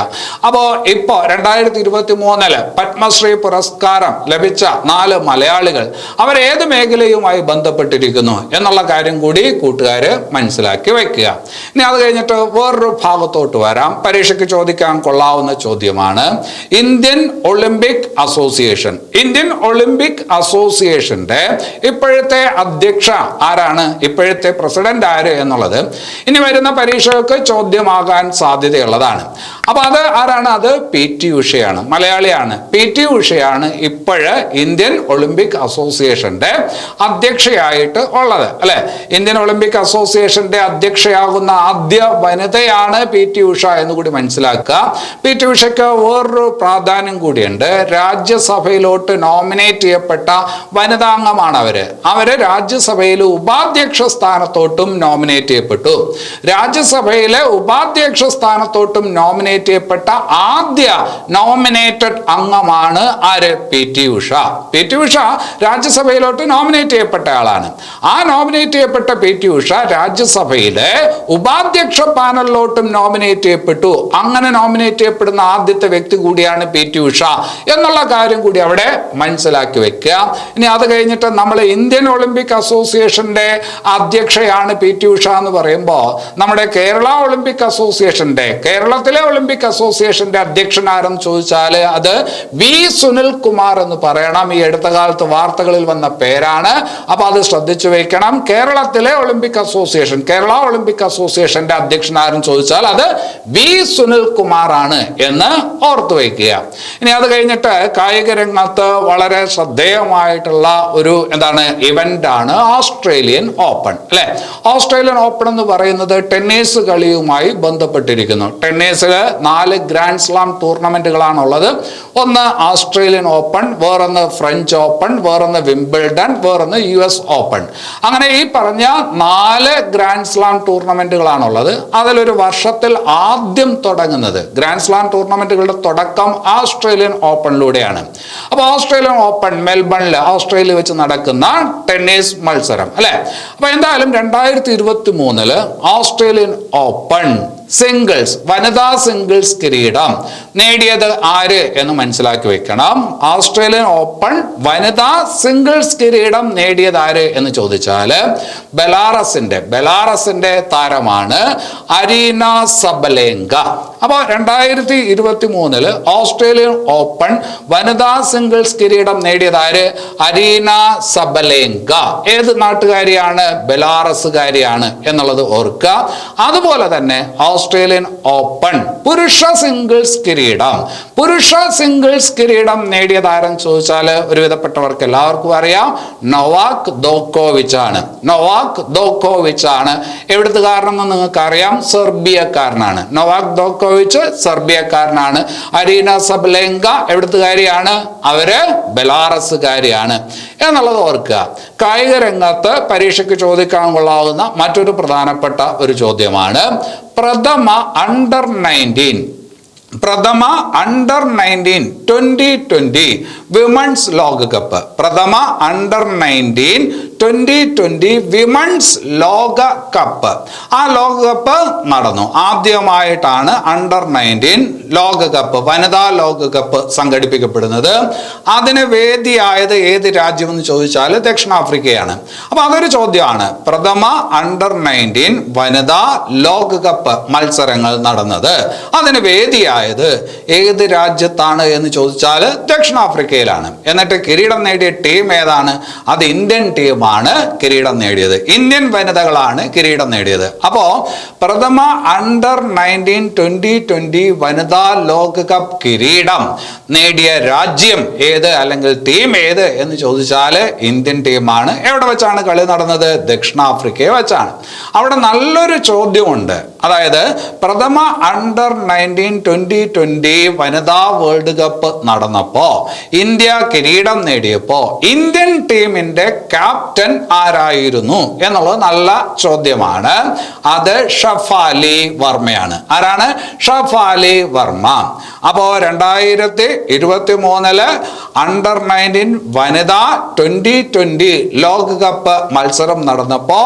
അപ്പോ ഇപ്പോ 2023 പത്മശ്രീ പുരസ്കാരം ലഭിച്ച 4 മലയാളികൾ അവരേത് മേഖലയുമായി ബന്ധപ്പെട്ടിരിക്കുന്നു എന്നുള്ള കാര്യം കൂടി കൂട്ടുകാര് മനസ്സിലാക്കി വയ്ക്കുക. ഇനി അത് കഴിഞ്ഞിട്ട് വേറൊരു ഭാഗത്തോട്ട് വരാം. പരീക്ഷയ്ക്ക് ചോദിക്കാൻ കൊള്ളാവുന്ന ചോദ്യമാണ് Indian Olympic association. Indian Olympic അസോസിയേഷന്റെ ഇപ്പോഴത്തെ അധ്യക്ഷ ആരാണ്? ഇപ്പോഴത്തെ പ്രസിഡന്റ് ആര് എന്നുള്ളത് ഇനി വരുന്ന പരീക്ഷകൾക്ക് ചോദ്യമാകാൻ സാധ്യതയുള്ളതാണ്. അപ്പൊ അത് ആരാണ്? അത് PT ഉഷയാണ്, മലയാളിയാണ്. PT ഉഷയാണ് ഇപ്പോഴ് ഇന്ത്യൻ ഒളിമ്പിക് അസോസിയേഷന്റെ അധ്യക്ഷയായിട്ട് ഉള്ളത്, അല്ലെ? ഇന്ത്യൻ ഒളിമ്പിക് അസോസിയേഷന്റെ അധ്യക്ഷയാകുന്ന ആദ്യ വനിതയാണ് PT ഉഷ എന്ന് കൂടി മനസ്സിലാക്കുക. PT ഉഷയ്ക്ക് വേറൊരു പ്രാധാന്യം കൂടിയുണ്ട്. രാജ്യസഭയിലോട്ട് നോമിനേറ്റ് ചെയ്യപ്പെട്ട വനിതാംഗമാണ് അവര് രാജ്യസഭയിൽ ഉപാധ്യക്ഷ സ്ഥാനത്തോട്ടും നോമിനേറ്റ് ചെയ്യപ്പെട്ടു. രാജ്യസഭയിലെ ഉപാധ്യക്ഷ സ്ഥാനത്തോട്ടും നോമിനേറ്റ് ചെയ്യപ്പെട്ട ആദ്യ നോമിനേറ്റഡ് അംഗമാണ് ആര്? PT ഉഷ. PT ഉഷ രാജ്യസഭയിലോട്ട് നോമിനേറ്റ് ചെയ്യപ്പെട്ട ആളാണ്. ആ നോമിനേറ്റ് ചെയ്യപ്പെട്ട PT ഉഷ രാജ്യസഭയിലെ ഉപാധ്യക്ഷ പാനലിലോട്ടും നോമിനേറ്റ് ചെയ്യപ്പെട്ടു. അങ്ങനെ നോമിനേറ്റ് ചെയ്യപ്പെടുന്ന ആദ്യത്തെ വ്യക്തി കൂടിയാണ് PT ഉഷ എന്നുള്ള കാര്യം കൂടി അവിടെ മനസ്സിലാക്കി വെക്കുക. ഇനി അത് കഴിഞ്ഞിട്ട് നമ്മൾ ഇന്ത്യൻ ഒളിമ്പിക് അസോസിയേഷന്റെ അധ്യക്ഷയാണ് PT ഉഷ എന്ന് പറയുമ്പോൾ നമ്മുടെ കേരള ഒളിമ്പിക് അസോസിയേഷന്റെ, കേരളത്തിലെ ഒളിമ്പിക് അസോസിയേഷന്റെ അധ്യക്ഷൻ ആരെന്ന് ചോദിച്ചാൽ അത് V സുനിൽ കുമാർ എന്ന് പറയണം. ഈ അടുത്ത കാലത്ത് വാർത്തകളിൽ വന്ന പേരാണ്. അപ്പൊ അത് ശ്രദ്ധിച്ചു വെക്കണം. കേരളത്തിലെ ഒളിമ്പിക് അസോസിയേഷൻ, കേരള ഒളിമ്പിക് അസോസിയേഷന്റെ അധ്യക്ഷൻ ആരെന്ന് ചോദിച്ചാൽ അത് V സുനിൽ കുമാർ ആണ് എന്ന് ഓർത്തു വയ്ക്കുക. ഇനി അത് കഴിഞ്ഞിട്ട് കായിക രംഗത്ത് വളരെ ശ്രദ്ധേയമായിട്ടുള്ള ഒരു ഇവന്റ് ആണ് ഓസ്ട്രേലിയൻ ഓപ്പൺ, അല്ലെ? ഓസ്ട്രേലിയൻ ഓപ്പൺ എന്ന് പറയുന്നത് ടെന്നീസ് കളിയുമായി ബന്ധപ്പെട്ടിരിക്കുന്നു. ടെന്നീസിൽ 4 ഗ്രാൻഡ് സ്ലാം ടൂർണമെന്റുകളാണുള്ളത്. ഒന്ന് ഓസ്ട്രേലിയൻ ഓപ്പൺ, വേറൊന്ന് ഫ്രഞ്ച് ഓപ്പൺ, വേറൊന്ന് വിംബിൾഡൺ, വേറൊന്ന് US ഓപ്പൺ. അങ്ങനെ ഈ പറഞ്ഞ 4 ഗ്രാൻഡ് സ്ലാം ടൂർണമെന്റുകളാണുള്ളത്. അതിലൊരു വർഷത്തിൽ ആദ്യം തുടങ്ങുന്നത്, ഗ്രാൻഡ് സ്ലാം ടൂർണമെന്റുകളുടെ തുടക്കം ഓസ്ട്രേലിയൻ ഓപ്പണിലൂടെയാണ്. അപ്പൊ ഓസ്ട്രേലിയൻ ഓപ്പൺ മെൽബണിൽ, ഓസ്ട്രേലിയ വെച്ച് നടക്കുന്ന ടെന്നീസ് മത്സരം, അല്ലെ? അപ്പൊ എന്തായാലും 2023 ഓസ്ട്രേലിയൻ ഓപ്പൺ സിംഗിൾസ് വനിതാ സിംഗിൾസ് കിരീടം നേടിയത് ആര് എന്ന് മനസ്സിലാക്കി വെക്കണം. ഓസ്ട്രേലിയൻ ഓപ്പൺ വനിതാ സിംഗിൾസ് കിരീടം നേടിയത് ആര് എന്ന് ചോദിച്ചാൽ ബെലാറസിന്റെ താരമാണ് അരീന സബലേങ്ക. അപ്പോൾ 2023 ഓസ്ട്രേലിയൻ ഓപ്പൺ വനിതാ സിംഗിൾസ് കിരീടം നേടിയത് ആര്? Arena Sabalenka. ഏത് നാട്ടുകാരിയാണ്? ബെലാറസുകാരിയാണ് എന്നുള്ളത് ഓർക്കുക. അതുപോലെ തന്നെ ഓസ്ട്രേലിയൻ ഓപ്പൺ പുരുഷ സിംഗിൾസ് കിരീടം നേടിയത് ആരെന്ന് ചോദിച്ചാൽ ഒരുവിധപ്പെട്ടവർക്ക് എല്ലാവർക്കും അറിയാം, നൊവാക് ദോക്കോവിച്ച് ആണ്. എവിടുത്തുകാരനെന്ന് നിങ്ങൾക്ക് അറിയാം, സെർബിയക്കാരനാണ്. നൊവാക് ദോക്കോവിച്ച് സെർബിയക്കാരനാണ്. അരീന സബലേങ്ക എവിടുത്തുകാരിയാണ്? അവര് ബെലാറസുകാരിയാണ് എന്നുള്ളത് ഓർക്കുക. കായിക രംഗത്ത് പരീക്ഷയ്ക്ക് ചോദിക്കാൻ കൊള്ളാവുന്ന മറ്റൊരു പ്രധാനപ്പെട്ട ഒരു ചോദ്യമാണ് പ്രഥമ അണ്ടർ 19 2020 വിമൺസ് ലോകകപ്പ്. പ്രഥമ അണ്ടർ 19 2020 വിമൺസ് ലോകകപ്പ്. ആ ലോകകപ്പ് നടന്നു. ആദ്യമായിട്ടാണ് അണ്ടർ 19 ലോകകപ്പ്, വനിതാ ലോകകപ്പ് സംഘടിപ്പിക്കപ്പെടുന്നത്. അതിന് വേദിയായത് ഏത് രാജ്യം എന്ന് ചോദിച്ചാൽ ദക്ഷിണാഫ്രിക്കയാണ്. അപ്പൊ അതൊരു ചോദ്യമാണ്. പ്രഥമ അണ്ടർ 19 വനിതാ ലോകകപ്പ് മത്സരങ്ങൾ നടന്നത്, അതിന് വേദിയായത് ഏത് രാജ്യത്താണ് എന്ന് ചോദിച്ചാൽ ദക്ഷിണാഫ്രിക്കയിലാണ്. എന്നിട്ട് കിരീടം നേടിയ ടീം ഏതാണ്? അത് ഇന്ത്യൻ ടീമാണ് കിരീടം നേടിയത്. ഇന്ത്യൻ വനിതകളാണ് കിരീടം നേടിയത്. അപ്പോ പ്രഥമ അണ്ടർ 19 2020 വനിതാ ലോകകപ്പ് കിരീടം നേടിയ രാജ്യം ഏത് അല്ലെങ്കിൽ ടീം ഏത് എന്ന് ചോദിച്ചാൽ ഇന്ത്യൻ ടീമാണ്. എവിടെ വെച്ചാണ് കളി നടന്നത്? ദക്ഷിണാഫ്രിക്കയെ വെച്ചാണ്. അവിടെ നല്ലൊരു ചോദ്യമുണ്ട്. അതായത് പ്രഥമ അണ്ടർ 19 2020 വനിതാ വേൾഡ് കപ്പ് നടന്നപ്പോ, ഇന്ത്യ കിരീടം നേടിയപ്പോ ഇന്ത്യൻ ടീമിന്റെ ക്യാപ്റ്റൻ ആരായിരുന്നു എന്നുള്ളത് നല്ല ചോദ്യമാണ്. അത് ഷഫാലി വർമ്മയാണ്. ആരാണ്? ഷഫാലി വർമ്മ. അപ്പോ 2023 അണ്ടർ 19 വനിതാ 2020 ലോകകപ്പ് മത്സരം നടന്നപ്പോ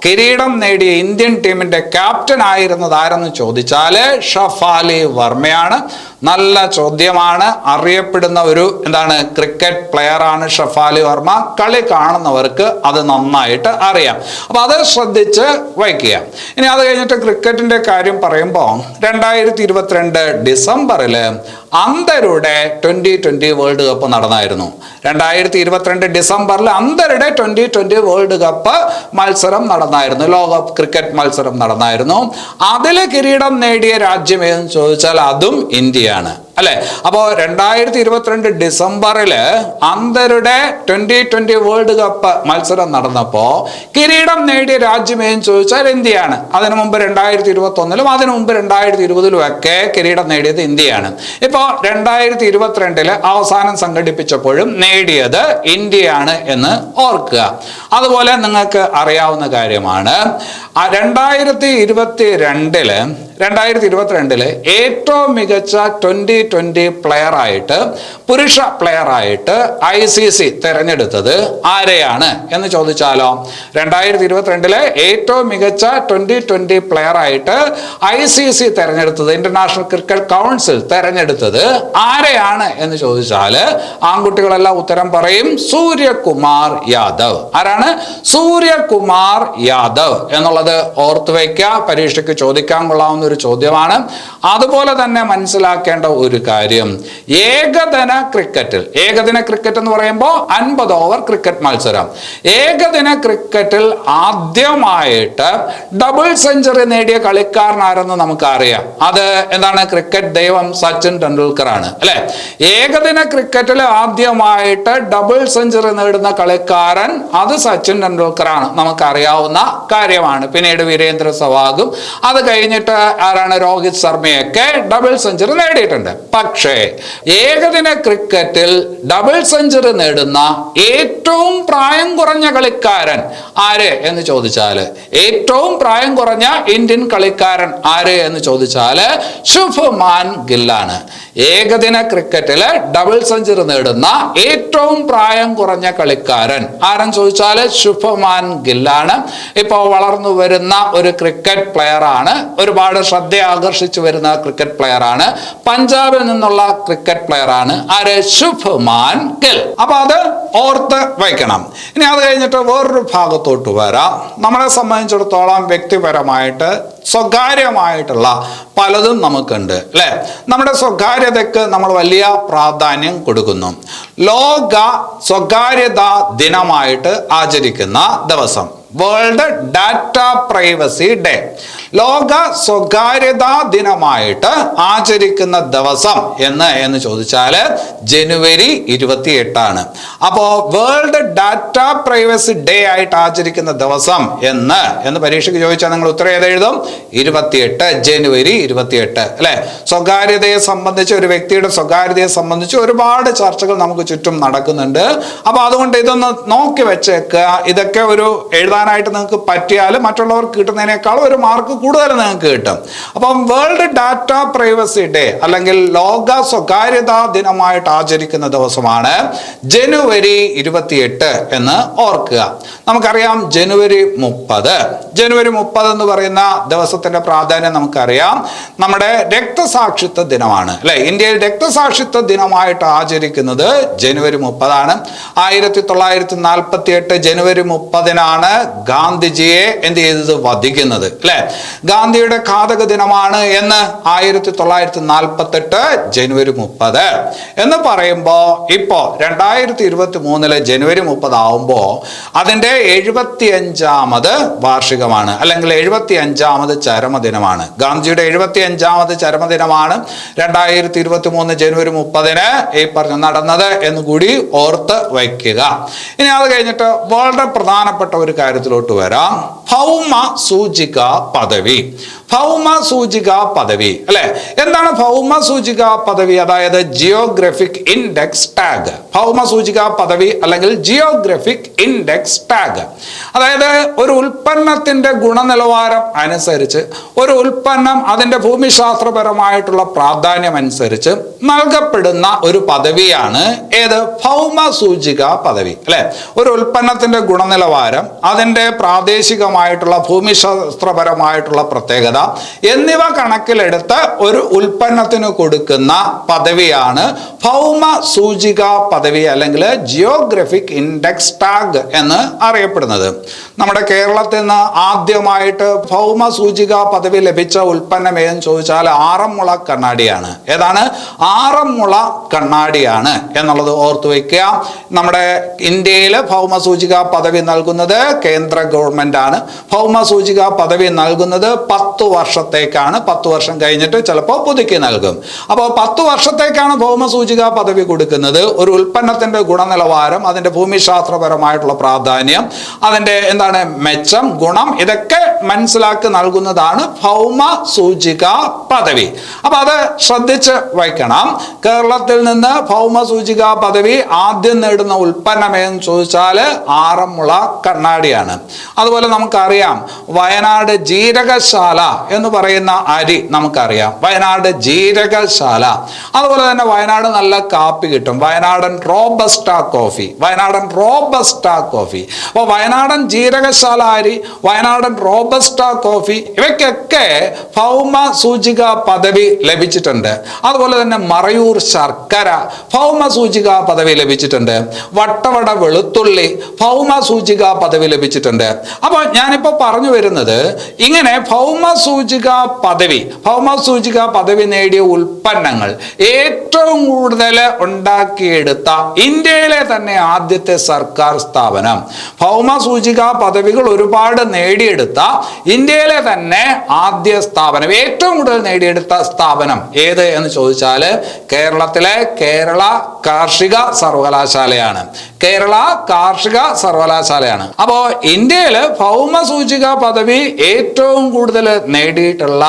കിരീടം നേടിയ ഇന്ത്യൻ ടീമിന്റെ ക്യാപ്റ്റൻ ആയിരുന്നത് ആരെന്ന് ചോദിച്ചാല് ഷഫാലി വർമ്മയാണ്. നല്ല ചോദ്യമാണ്. അറിയപ്പെടുന്ന ഒരു ക്രിക്കറ്റ് പ്ലെയർ ആണ് ഷഫാലി വർമ്മ. കളി കാണുന്നവർക്ക് അത് നന്നായിട്ട് അറിയാം. അപ്പൊ അത് ശ്രദ്ധിച്ച് വയ്ക്കുക. ഇനി അത് കഴിഞ്ഞിട്ട് ക്രിക്കറ്റിന്റെ കാര്യം പറയുമ്പോൾ 2022 ഡിസംബറിൽ അന്ധരുടെ 2020 വേൾഡ് കപ്പ് നടന്നായിരുന്നു. 2022 ഡിസംബറിൽ അന്ധരുടെ 2020 വേൾഡ് കപ്പ് മത്സരം നടന്നായിരുന്നു. ലോകകപ്പ് ക്രിക്കറ്റ് മത്സരം നടന്നായിരുന്നു. അതിൽ കിരീടം നേടിയ രാജ്യം ഏതെന്ന് ചോദിച്ചാൽ അതും ഇന്ത്യയാണ്, അല്ലെ? അപ്പോ 2022 ഡിസംബറിൽ അന്ധരുടെ 2020 വേൾഡ് കപ്പ് മത്സരം നടന്നപ്പോ കിരീടം നേടിയ രാജ്യം ഏതെന്ന് ചോദിച്ചാൽ ഇന്ത്യയാണ്. അതിനു മുമ്പ് 2021 അതിനു മുമ്പ് 2020 ഒക്കെ കിരീടം നേടിയത് ഇന്ത്യയാണ്. ഇപ്പോ 2022 അവസാനം സംഘടിപ്പിച്ചപ്പോഴും നേടിയത് ഇന്ത്യയാണ് എന്ന് ഓർക്കുക. അതുപോലെ നിങ്ങൾക്ക് അറിയാവുന്ന കാര്യമാണ് 2022 ഏറ്റവും മികച്ച 2020 പ്ലെയർ ആയിട്ട്, പുരുഷ പ്ലെയർ ആയിട്ട് ICC തെരഞ്ഞെടുത്തത് ആരെയാണ് എന്ന് ചോദിച്ചാലോ? 2022 ഏറ്റവും മികച്ച 2020 പ്ലെയർ ആയിട്ട് ICC തെരഞ്ഞെടുത്തത്, ഇന്റർനാഷണൽ ക്രിക്കറ്റ് കൗൺസിൽ തെരഞ്ഞെടുത്തത് ആരെയാണ് എന്ന് ചോദിച്ചാൽ ആൺകുട്ടികളെല്ലാം ഉത്തരം പറയും സൂര്യകുമാർ യാദവ്. ആരാണ്? സൂര്യകുമാർ യാദവ് എന്നുള്ളത് ഓർത്തു വയ്ക്കുക. പരീക്ഷയ്ക്ക് ചോദിക്കാൻ കൊള്ളാവുന്ന ഒരു ചോദ്യമാണ്. അതുപോലെ തന്നെ മനസ്സിലാക്കേണ്ട ഒരു കാര്യം, ഏകദിന ക്രിക്കറ്റ് എന്ന് പറയുമ്പോൾ 50 ഓവർ ക്രിക്കറ്റ് മത്സരം. ഏകദിന ക്രിക്കറ്റിൽ ആദ്യമായിട്ട് ഡബിൾ സെഞ്ചുറി നേടിയ കളിക്കാരൻ ആരെന്ന് നമുക്കറിയാം. അത് ക്രിക്കറ്റ് ദൈവം സച്ചിൻ ടെണ്ടുൽക്കർ ആണ്, അല്ലെ? ഏകദിന ക്രിക്കറ്റിൽ ആദ്യമായിട്ട് ഡബിൾ സെഞ്ചുറി നേടുന്ന കളിക്കാരൻ അത് സച്ചിൻ ടെണ്ടുൽക്കർ ആണ്, നമുക്കറിയാവുന്ന കാര്യമാണ്. പിന്നീട് വീരേന്ദ്ര സെവാഗും, അത് കഴിഞ്ഞിട്ട് ആരാണ്? രോഹിത് ശർമ്മയൊക്കെ ഡബിൾ സെഞ്ചുറി നേടിയിട്ടുണ്ട്. പക്ഷേ ഏകദിന ക്രിക്കറ്റിൽ ഡബിൾ സെഞ്ചുറി നേടുന്ന ഏറ്റവും പ്രായം കുറഞ്ഞ കളിക്കാരൻ ആര് എന്ന് ചോദിച്ചാല്, ഏറ്റവും പ്രായം കുറഞ്ഞ ഇന്ത്യൻ കളിക്കാരൻ ആര് എന്ന് ചോദിച്ചാല് ശുഭ്മാൻ ഗില്ലാണ്. ഏകദിന ക്രിക്കറ്റില് ഡബിൾ സെഞ്ചുറി നേടുന്ന ഏറ്റവും പ്രായം കുറഞ്ഞ കളിക്കാരൻ ആരെന്ന് ചോദിച്ചാല് ശുഭ്മാൻ ഗില്ലാണ്. ഇപ്പോൾ വളർന്നു വരുന്ന ഒരു ക്രിക്കറ്റ് പ്ലെയർ ആണ്. ഒരുപാട് ശ്രദ്ധ ആകർഷിച്ചു വരുന്ന ക്രിക്കറ്റ് പ്ലെയർ ആണ്. പഞ്ചാബിൽ നിന്നുള്ള ക്രിക്കറ്റ് പ്ലെയർ ആണ് ആര്? ശുഭ്മാൻ ഗിൽ. അപ്പൊ അത് ഓർത്ത് വയ്ക്കണം. ഇനി അത് കഴിഞ്ഞിട്ട് വേറൊരു ഭാഗത്തോട്ട് വരാം. നമ്മളെ സംബന്ധിച്ചിടത്തോളം വ്യക്തിപരമായിട്ട് സ്വകാര്യമായിട്ടുള്ള പലതും നമുക്കുണ്ട് അല്ലെ. നമ്മുടെ സ്വകാര്യതയ്ക്ക് നമ്മൾ വലിയ പ്രാധാന്യം കൊടുക്കുന്നു. ലോക സ്വകാര്യതാ ദിനമായിട്ട് ആചരിക്കുന്ന ദിവസം വേൾഡ് ഡാറ്റ പ്രൈവസി ഡേ. ലോക സ്വകാര്യതാ ദിനമായിട്ട് ആചരിക്കുന്ന ദിവസം എന്ന് ചോദിച്ചാൽ ജനുവരി 28. അപ്പോ വേൾഡ് ഡാറ്റ പ്രൈവസി ഡേ ആയിട്ട് ആചരിക്കുന്ന ദിവസം എന്ന് പരീക്ഷയ്ക്ക് ചോദിച്ചാൽ നിങ്ങൾ ഉത്തരം ഏതെഴുതും? 28, ജനുവരി 28 അല്ലെ. സ്വകാര്യതയെ സംബന്ധിച്ച്, ഒരു വ്യക്തിയുടെ സ്വകാര്യതയെ സംബന്ധിച്ച് ഒരുപാട് ചർച്ചകൾ നമുക്ക് ചുറ്റും നടക്കുന്നുണ്ട്. അപ്പൊ അതുകൊണ്ട് ഇതൊന്ന് നോക്കി വെച്ചേക്കുക. ഇതൊക്കെ ഒരു എഴുതാനായിട്ട് നിങ്ങൾക്ക് പറ്റിയാൽ മറ്റുള്ളവർക്ക് കിട്ടുന്നതിനേക്കാൾ ഒരു മാർക്ക് കൂടുതൽ നിങ്ങൾക്ക് കിട്ടും. അപ്പം വേൾഡ് ഡാറ്റ പ്രൈവസി ഡേ അല്ലെങ്കിൽ ലോക സ്വകാര്യതാ ദിനമായിട്ട് ആചരിക്കുന്ന ദിവസമാണ് ജനുവരി 28 എന്ന് ഓർക്കുക. നമുക്കറിയാം ജനുവരി 30 എന്ന് പറയുന്ന ദിവസത്തിന്റെ പ്രാധാന്യം നമുക്കറിയാം. നമ്മുടെ രക്തസാക്ഷിത്വ ദിനമാണ് അല്ലെ. ഇന്ത്യയിൽ രക്തസാക്ഷിത്വ ദിനമായിട്ട് ആചരിക്കുന്നത് ജനുവരി 30. 1948 ജനുവരി 30 ഗാന്ധിജിയെ എന്ത് ചെയ്തത്? വധിക്കുന്നത് അല്ലെ. ഗാന്ധിയുടെ ഘാതക ദിനമാണ് എന്ന് 1948 ജനുവരി 30 എന്ന് പറയുമ്പോ ഇപ്പോ 2023 ജനുവരി 30 ആവുമ്പോ അതിന്റെ 75ാമത് വാർഷികമാണ് അല്ലെങ്കിൽ 75ാമത് ചരമദിനമാണ്. ഗാന്ധിജിയുടെ 75ാമത് ചരമദിനമാണ് 2023 ജനുവരി 30 ഈ പറഞ്ഞ നടന്നത് എന്ന് കൂടി ഓർത്ത് വയ്ക്കുക. ഇനി അത് കഴിഞ്ഞിട്ട് വളരെ പ്രധാനപ്പെട്ട ഒരു കാര്യത്തിലോട്ട് വരാം. ഭൗമ സൂചിക പദവി. ഭൗമ സൂചിക പദവി അല്ലെ. എന്താണ് ഭൗമ സൂചിക പദവി? അതായത് ജിയോഗ്രഫിക് ഇൻഡെക്സ് ടാഗ്. ഭൗമ സൂചിക പദവി അല്ലെങ്കിൽ ജിയോഗ്രഫിക് ഇൻഡെക്സ് ടാഗ്. അതായത് ഒരു ഉൽപ്പന്നത്തിന്റെ ഗുണനിലവാരം അനുസരിച്ച് ഒരു ഉൽപ്പന്നം അതിന്റെ ഭൂമിശാസ്ത്രപരമായിട്ടുള്ള പ്രാധാന്യം അനുസരിച്ച് നൽകപ്പെടുന്ന ഒരു പദവിയാണ് ഏത്? ഭൗമ സൂചിക പദവി അല്ലെ. ഒരു ഉൽപ്പന്നത്തിന്റെ ഗുണനിലവാരം, അതിന്റെ പ്രാദേശികമായിട്ടുള്ള ഭൂമിശാസ്ത്രപരമായിട്ടുള്ള പ്രത്യേകത എന്നിവ കണക്കിലെടുത്ത് ഒരു ഉൽപ്പന്നത്തിന് കൊടുക്കുന്ന പദവിയാണ് ഭൗമ സൂചിക പദവി അല്ലെങ്കിൽ ജിയോഗ്രഫിക് ഇൻഡെക്സ് ടാഗ് എന്ന് അറിയപ്പെടുന്നത്. നമ്മുടെ കേരളത്തിൽ നിന്ന് ആദ്യമായിട്ട് ഭൗമ സൂചിക പദവി ലഭിച്ച ഉൽപ്പന്നം ഏതെന്ന് ചോദിച്ചാൽ ആറന്മുള കണ്ണാടിയാണ്. ഏതാണ്? ആറന്മുള കണ്ണാടിയാണ് എന്നുള്ളത് ഓർത്തു വയ്ക്കുക. നമ്മുടെ ഇന്ത്യയിൽ ഭൗമ സൂചിക പദവി നൽകുന്നത് കേന്ദ്ര ഗവൺമെന്റ് ആണ്. ഭൗമ സൂചിക പദവി നൽകുന്നത് 10 വർഷത്തേക്കാണ്. 10 വർഷം കഴിഞ്ഞിട്ട് ചിലപ്പോൾ പുതുക്കി നൽകും. അപ്പോൾ 10 വർഷത്തേക്കാണ് ഭൗമ സൂചിക പദവി കൊടുക്കുന്നത്. ഒരു ഉൽപ്പന്നത്തിന്റെ ഗുണനിലവാരം, അതിന്റെ ഭൂമിശാസ്ത്രപരമായിട്ടുള്ള പ്രാധാന്യം, അതിന്റെ മെച്ചം, ഗുണം ഇതൊക്കെ മനസ്സിലാക്കി നൽകുന്നതാണ് ഭൗമ സൂചിക പദവി. അപ്പൊ അത് ശ്രദ്ധിച്ച് വയ്ക്കണം. കേരളത്തിൽ നിന്ന് ഭൗമ സൂചിക പദവി ആദ്യം നേടുന്ന ഉൽപ്പന്നം എന്ന് ചോദിച്ചാൽ ആറന്മുള കണ്ണാടിയാണ്. അതുപോലെ നമുക്കറിയാം വയനാട് ജീരകശാല എന്ന് പറയുന്ന അരി നമുക്കറിയാം. വയനാട് ജീരകശാല. അതുപോലെ തന്നെ വയനാട് നല്ല കാപ്പി കിട്ടും. വയനാടൻ റോബസ്റ്റ കോഫി. അപ്പോൾ വയനാടൻ ജീരകശാല അരി, വയനാടൻ റോബസ്റ്റ കോഫി ഇവയ്ക്കൊക്കെ ഭൗമ സൂചിക പദവി ലഭിച്ചിട്ടുണ്ട്. അതുപോലെ തന്നെ മറയൂർ ശർക്കര ഭൗമ സൂചിക പദവി ലഭിച്ചിട്ടുണ്ട്. വട്ടവട വെളുത്തുള്ളി ഭൗമ സൂചിക പദവി ലഭിച്ചിട്ടുണ്ട്. അപ്പോൾ ഞാനിപ്പോൾ പറഞ്ഞു വരുന്നത് ഇങ്ങനെ ഭൗമ സൂചിക പദവി നേടിയ ഉൽപ്പന്നങ്ങൾ ഏറ്റവും കൂടുതൽ ഉണ്ടാക്കിയെടുത്ത ഇന്ത്യയിലെ തന്നെ ആദ്യത്തെ സർക്കാർ സ്ഥാപനം, ഭൗമ സൂചിക പദവികൾ ഒരുപാട് നേടിയെടുത്ത ഇന്ത്യയിലെ തന്നെ ആദ്യ സ്ഥാപനം, ഏറ്റവും കൂടുതൽ നേടിയെടുത്ത സ്ഥാപനം ഏത് എന്ന് ചോദിച്ചാൽ കേരളത്തിലെ കേരള കാർഷിക സർവകലാശാലയാണ്. അപ്പോ ഇന്ത്യയില് ഭൗമ സൂചിക പദവി ഏറ്റവും കൂടുതൽ നേടിയിട്ടുള്ള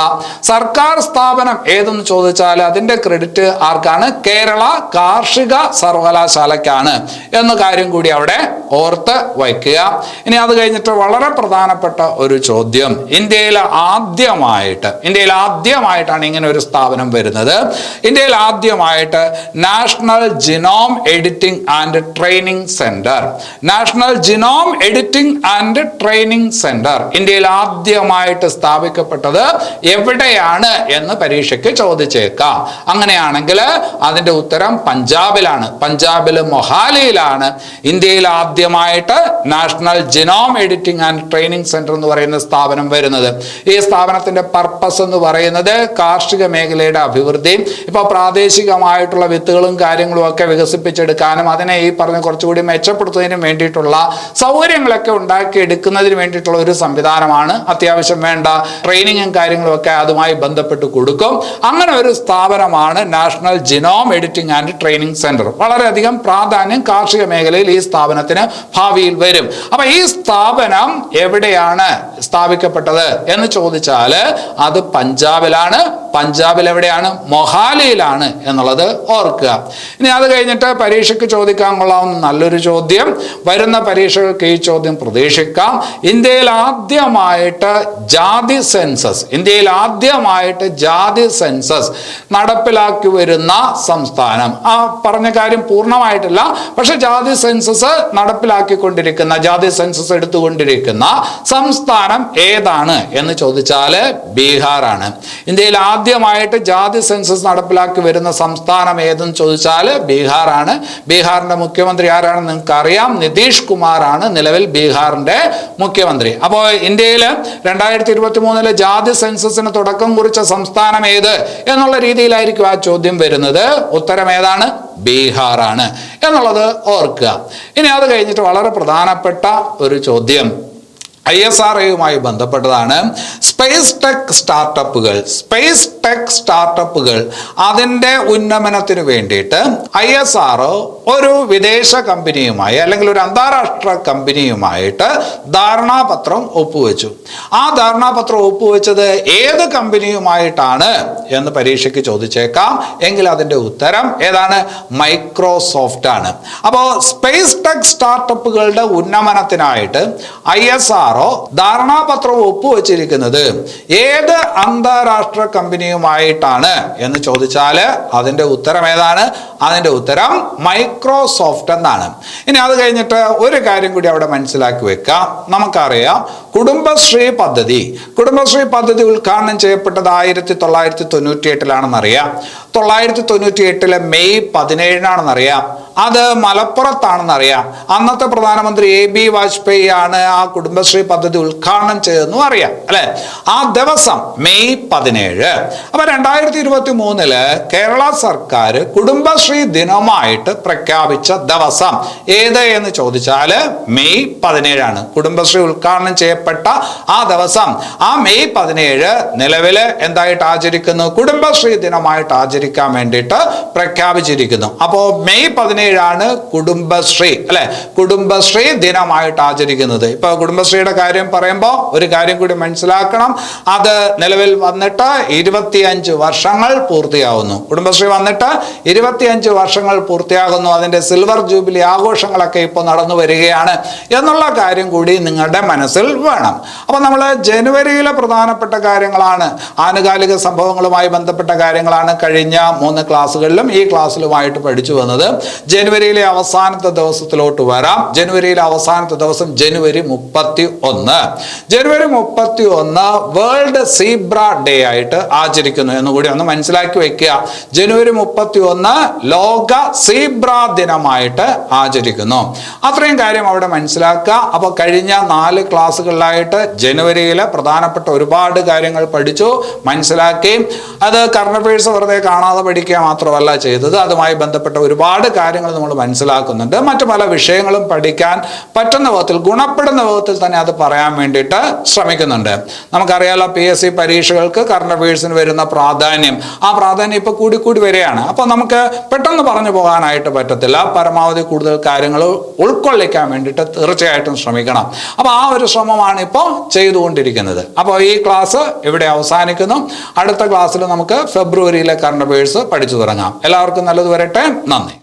സർക്കാർ സ്ഥാപനം ഏതെന്ന് ചോദിച്ചാൽ അതിന്റെ ക്രെഡിറ്റ് ആർക്കാണ്? കേരള കാർഷിക സർവകലാശാലയ്ക്കാണ് എന്ന കാര്യം കൂടി അവിടെ ഓർത്ത് വയ്ക്കുക. ഇനി അത് കഴിഞ്ഞിട്ട് വളരെ പ്രധാനപ്പെട്ട ഒരു ചോദ്യം, ഇന്ത്യയിൽ ആദ്യമായിട്ടാണ് ഇങ്ങനെ ഒരു സ്ഥാപനം വരുന്നത്. ഇന്ത്യയിൽ ആദ്യമായിട്ട് national genome editing and training centre, national genome editing and training centre ഇന്ത്യയിൽ ആദ്യമായിട്ട് സ്ഥാപിക്കപ്പെട്ടത് എവിടെയാണ് എന്ന് പരീക്ഷയ്ക്ക് ചോദിച്ചേക്കാം. അങ്ങനെയാണെങ്കിൽ അതിന്റെ ഉത്തരം പഞ്ചാബിലാണ്. പഞ്ചാബിൽ മൊഹാലിയിലാണ് ഇന്ത്യയിൽ ആദ്യമായിട്ട് national genome editing and training centre എന്ന് പറയുന്ന സ്ഥാപനം വരുന്നത്. ഈ സ്ഥാപനത്തിന്റെ പർപ്പസ് എന്ന് പറയുന്നത് കാർഷിക മേഖലയുടെ അഭിവൃദ്ധി, ഇപ്പോൾ പ്രാദേശികമായിട്ടുള്ള വിത്തുകളും കാര്യങ്ങളും ഒക്കെ വികസിപ്പിച്ചെടുക്കാനും അതിനെ ഈ പറഞ്ഞ കുറച്ചുകൂടി മെച്ചപ്പെടുത്തുന്നതിനും വേണ്ടിയിട്ടുള്ള സൗകര്യങ്ങളൊക്കെ ഉണ്ടാക്കിയെടുക്കുന്നതിന് വേണ്ടിയിട്ടുള്ള ഒരു സംവിധാനമാണ്. അത്യാവശ്യം വേണ്ട ട്രെയിനിങ്ങും കാര്യങ്ങളും ഒക്കെ അതുമായി ബന്ധപ്പെട്ട് കൊടുക്കും. അങ്ങനെ ഒരു സ്ഥാപനമാണ് national genome editing and training centre. വളരെയധികം പ്രാധാന്യം കാർഷിക മേഖലയിൽ ഈ സ്ഥാപനത്തിന് ഭാവിയിൽ വരും. അപ്പൊ ഈ സ്ഥാപനം എവിടെയാണ് സ്ഥാപിക്കപ്പെട്ടത് എന്ന് ചോദിച്ചാൽ അത് പഞ്ചാബിലാണ്. പഞ്ചാബിൽ എവിടെയാണ്? മൊഹാലിയിലാണ് എന്നുള്ളത് ഓർക്കുക. ഇനി അത് കഴിഞ്ഞിട്ട് പരീക്ഷയ്ക്ക് ചോദിക്കാൻ കൊള്ളാവുന്ന നല്ലൊരു ചോദ്യം, വരുന്ന പരീക്ഷകൾക്ക് ഈ ചോദ്യം പ്രതീക്ഷിക്കാം. ഇന്ത്യയിൽ ആദ്യമായിട്ട് ജാതി സെൻസസ് നടപ്പിലാക്കി വരുന്ന സംസ്ഥാനം. ആ പറഞ്ഞ കാര്യം പൂർണ്ണമായിട്ടില്ല, പക്ഷെ ജാതി സെൻസസ് എടുത്തുകൊണ്ടിരിക്കുന്ന സംസ്ഥാനം ഏതാണ് എന്ന് ചോദിച്ചാൽ ബീഹാറാണ്. ഇന്ത്യയിൽ ആദ്യമായിട്ട് ജാതി സെൻസസ് നടപ്പിലാക്കി വരുന്ന സംസ്ഥാനം ഏതെന്ന് ചോദിച്ചാൽ ബീഹാറാണ്. ബീഹാറിന്റെ മുഖ്യമന്ത്രി ആരാണെന്ന് നിങ്ങൾക്ക് അറിയാം, നിതീഷ് കുമാറാണ് നിലവിൽ ബീഹാറിന്റെ മുഖ്യമന്ത്രി. അപ്പോൾ ഇന്ത്യയിൽ 2023 ജാതി സെൻസസിന് തുടക്കം കുറിച്ച സംസ്ഥാനം ഏത് എന്നുള്ള രീതിയിലായിരിക്കും ആ ചോദ്യം വരുന്നത്. ഉത്തരം ഏതാണ്? ബീഹാറാണ് എന്നുള്ളത് ഓർക്കുക. ഇനി അത് കഴിഞ്ഞിട്ട് വളരെ പ്രധാനപ്പെട്ട ഒരു ചോദ്യം ISROയുമായി ബന്ധപ്പെട്ടതാണ്. സ്പേസ് ടെക് സ്റ്റാർട്ടപ്പുകൾ അതിൻ്റെ ഉന്നമനത്തിന് വേണ്ടിയിട്ട് ISRO ഒരു വിദേശ കമ്പനിയുമായി അല്ലെങ്കിൽ ഒരു അന്താരാഷ്ട്ര കമ്പനിയുമായിട്ട് ധാരണാപത്രം ഒപ്പുവെച്ചു. ആ ധാരണാപത്രം ഒപ്പുവെച്ചത് ഏത് കമ്പനിയുമായിട്ടാണ് എന്ന് പരീക്ഷയ്ക്ക് ചോദിച്ചേക്കാം. എങ്കിൽ അതിൻ്റെ ഉത്തരം ഏതാണ്? മൈക്രോസോഫ്റ്റ് ആണ്. അപ്പോൾ സ്പേസ് ടെക് സ്റ്റാർട്ടപ്പുകളുടെ ഉന്നമനത്തിനായിട്ട് ISRO ധാരണാപത്രം ഒപ്പുവെച്ചിരിക്കുന്നത് ഏത് അന്താരാഷ്ട്ര കമ്പനിയുമായിട്ടാണ് എന്ന് ചോദിച്ചാൽ അതിൻ്റെ ഉത്തരം ഏതാണ്? അതിൻ്റെ ഉത്തരം മൈക്രോസോഫ്റ്റ് എന്നാണ്. ഇനി അത് കഴിഞ്ഞിട്ട് ഒരു കാര്യം കൂടി അവിടെ മനസ്സിലാക്കി വെക്കാം. നമുക്കറിയാം കുടുംബശ്രീ പദ്ധതി ഉദ്ഘാടനം ചെയ്യപ്പെട്ടത് 1998 1998 മെയ് 17 അത് മലപ്പുറത്താണെന്നറിയാം. അന്നത്തെ പ്രധാനമന്ത്രി AB വാജ്പേയി ആണ് ആ കുടുംബശ്രീ പദ്ധതി ഉദ്ഘാടനം ചെയ്തതെന്നും അറിയാം അല്ലെ. ആ ദിവസം മെയ് 17. അപ്പൊ 2023 കേരള സർക്കാർ കുടുംബശ്രീ ദിനമായിട്ട് പ്രഖ്യാപിച്ച ദിവസം ഏത് എന്ന് ചോദിച്ചാൽ മെയ് 17 കുടുംബശ്രീ ഉദ്ഘാടനം ചെയ്യപ്പെട്ട ആ ദിവസം, ആ മെയ് 17 നിലവില് എന്തായിട്ട് ആചരിക്കുന്നു? കുടുംബശ്രീ ദിനമായിട്ട് ആചരിക്കാൻ വേണ്ടിയിട്ട് പ്രഖ്യാപിച്ചിരിക്കുന്നു. അപ്പോൾ മെയ് 17 കുടുംബശ്രീ ദിനമായിട്ട് ആചരിക്കുന്നത്. ഇപ്പൊ കുടുംബശ്രീയുടെ കാര്യം പറയുമ്പോൾ ഒരു കാര്യം കൂടി മനസ്സിലാക്കണം. അത് നിലവിൽ വന്നിട്ട് 25 വർഷങ്ങൾ പൂർത്തിയാവുന്നു. കുടുംബശ്രീ വന്നിട്ട് 25 വർഷങ്ങൾ പൂർത്തിയാകുന്നു. അതിന്റെ സിൽവർ ജൂബിലി ആഘോഷങ്ങളൊക്കെ ഇപ്പോൾ നടന്നു വരികയാണ് എന്നുള്ള കാര്യം കൂടി നിങ്ങളുടെ മനസ്സിൽ വേണം. അപ്പൊ നമ്മൾ ജനുവരിയിലെ പ്രധാനപ്പെട്ട കാര്യങ്ങളാണ്, ആനുകാലിക സംഭവങ്ങളുമായി ബന്ധപ്പെട്ട കാര്യങ്ങളാണ് കഴിഞ്ഞ 3 ക്ലാസ്സുകളിലും ഈ ക്ലാസ്സിലുമായിട്ട് പഠിച്ചു വന്നത്. ജനുവരിയിലെ അവസാനത്തെ ദിവസത്തിലോട്ട് വരാം. ജനുവരിയിലെ അവസാനത്തെ ദിവസം ജനുവരി 31. ജനുവരി 31 വേൾഡ് സീബ്ര ഡേ ആയിട്ട് ആചരിക്കുന്നു എന്നുകൂടി ഒന്ന് മനസ്സിലാക്കി വെക്കുക. ജനുവരി 31 ലോക സീബ്ര ദിനമായിട്ട് ആചരിക്കുന്നു. അത്രയും കാര്യം അവിടെ മനസ്സിലാക്കുക. അപ്പോൾ കഴിഞ്ഞ 4 ക്ലാസ്സുകളിലായിട്ട് ജനുവരിയിലെ പ്രധാനപ്പെട്ട ഒരുപാട് കാര്യങ്ങൾ പഠിച്ചു, മനസ്സിലാക്കി. അത് കറണ്ട് അഫയേഴ്സ് വെറുതെ കാണാതെ പഠിക്കുക മാത്രമല്ല ചെയ്തത്, അതുമായി ബന്ധപ്പെട്ട ഒരുപാട് കാര്യങ്ങൾ നമ്മൾ മനസ്സിലാക്കുന്നുണ്ട്. മറ്റു പല വിഷയങ്ങളും പഠിക്കാൻ പറ്റുന്ന വിധത്തിൽ, ഗുണപ്പെടുന്ന വിധത്തിൽ തന്നെ അത് പറയാൻ വേണ്ടിയിട്ട് ശ്രമിക്കുന്നുണ്ട്. നമുക്കറിയാലോ PSC പരീക്ഷകൾക്ക് കറണ്ട് അഫയേഴ്സിന് വരുന്ന പ്രാധാന്യം, ആ പ്രാധാന്യം ഇപ്പോൾ കൂടി വരികയാണ്. അപ്പോൾ നമുക്ക് പെട്ടെന്ന് പറഞ്ഞു പോകാനായിട്ട് പറ്റത്തില്ല. പരമാവധി കൂടുതൽ കാര്യങ്ങൾ ഉൾക്കൊള്ളിക്കാൻ വേണ്ടിയിട്ട് തീർച്ചയായിട്ടും ശ്രമിക്കണം. അപ്പോൾ ആ ഒരു ശ്രമമാണ് ഇപ്പോൾ ചെയ്തുകൊണ്ടിരിക്കുന്നത്. അപ്പോൾ ഈ ക്ലാസ് ഇവിടെ അവസാനിക്കുന്നു. അടുത്ത ക്ലാസ്സിൽ നമുക്ക് ഫെബ്രുവരിയിലെ കറണ്ട് അഫയേഴ്സ് പഠിച്ചു തുടങ്ങാം. എല്ലാവർക്കും നല്ലത് വരട്ടെ. നന്ദി.